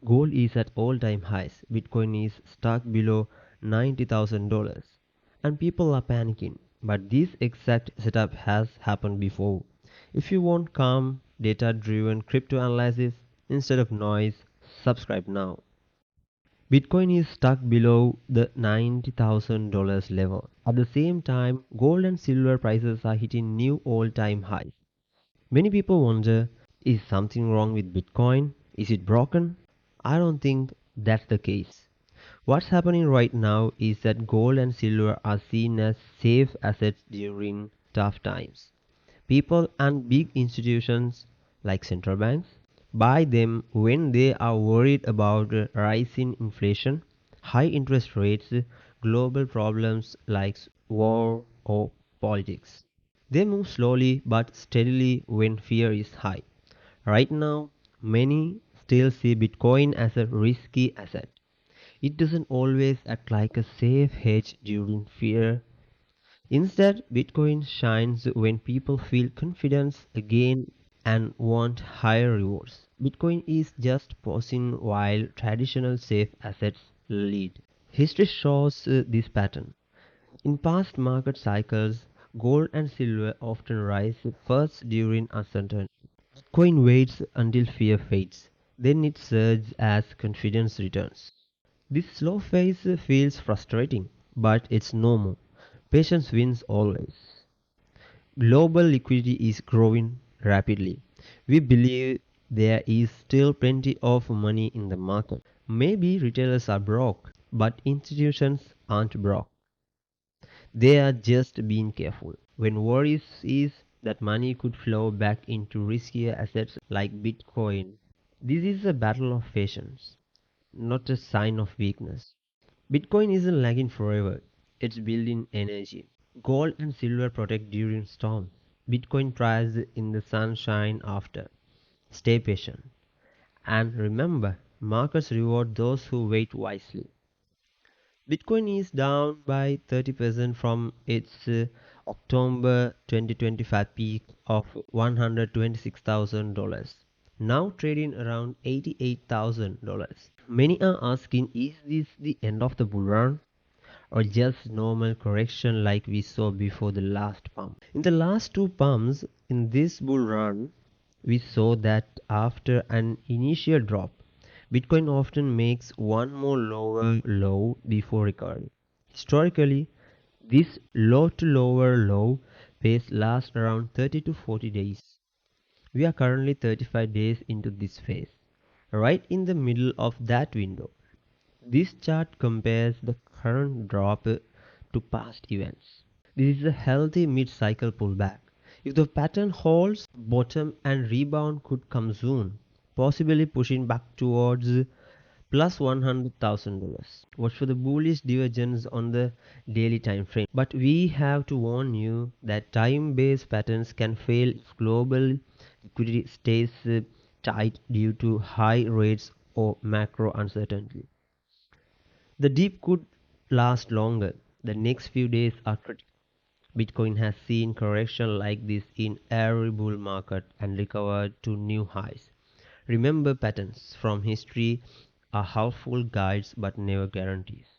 Gold is at all-time highs. Bitcoin is stuck below $90,000 and people are panicking. But this exact setup has happened before. If you want calm, data-driven crypto analysis instead of noise, subscribe now. Bitcoin is stuck below the $90,000 level. At the same time, gold and silver prices are hitting new all-time highs. Many people wonder, is something wrong with Bitcoin? Is it broken? I don't think that's the case. What's happening right now is that gold and silver are seen as safe assets during tough times. People and big institutions like central banks buy them when they are worried about rising inflation, high interest rates, global problems like war or politics. They move slowly but steadily when fear is high. Right now, many still see Bitcoin as a risky asset. It doesn't always act like a safe hedge during fear. Instead, Bitcoin shines when people feel confidence again and want higher rewards. Bitcoin is just pausing while traditional safe assets lead. History shows this pattern. In past market cycles, gold and silver often rise first during uncertainty. Bitcoin waits until fear fades, then it surges as confidence returns. This slow phase feels frustrating, but it's normal. Patience wins always. Global liquidity is growing rapidly. We believe there is still plenty of money in the market. Maybe retailers are broke, but institutions aren't broke. They are just being careful. When worries is that money could flow back into riskier assets like Bitcoin. This is a battle of patience, not a sign of weakness. Bitcoin isn't lagging forever, it's building energy. Gold and silver protect during storms. Bitcoin thrives in the sunshine after. Stay patient. And remember, markets reward those who wait wisely. Bitcoin is down by 30% from its October 2025 peak of $126,000. Now trading around $88,000. Many are asking, is this the end of the bull run or just normal correction like we saw before the last pump? In the last two pumps in this bull run, we saw that after an initial drop, Bitcoin often makes one more lower low before recovering. Historically, this low to lower low phase lasts around 30 to 40 days. We are currently 35 days into this phase, right in the middle of that window. This chart compares the current drop to past events. This is a healthy mid-cycle pullback. If the pattern holds, bottom and rebound could come soon, possibly pushing back towards plus $100,000. Watch for the bullish divergence on the daily time frame. But we have to warn you that time-based patterns can fail if global liquidity stays tight due to high rates or macro uncertainty. The dip could last longer. The next few days are critical. Bitcoin has seen correction like this in every bull market and recovered to new highs. Remember, patterns from history are helpful guides but never guarantees.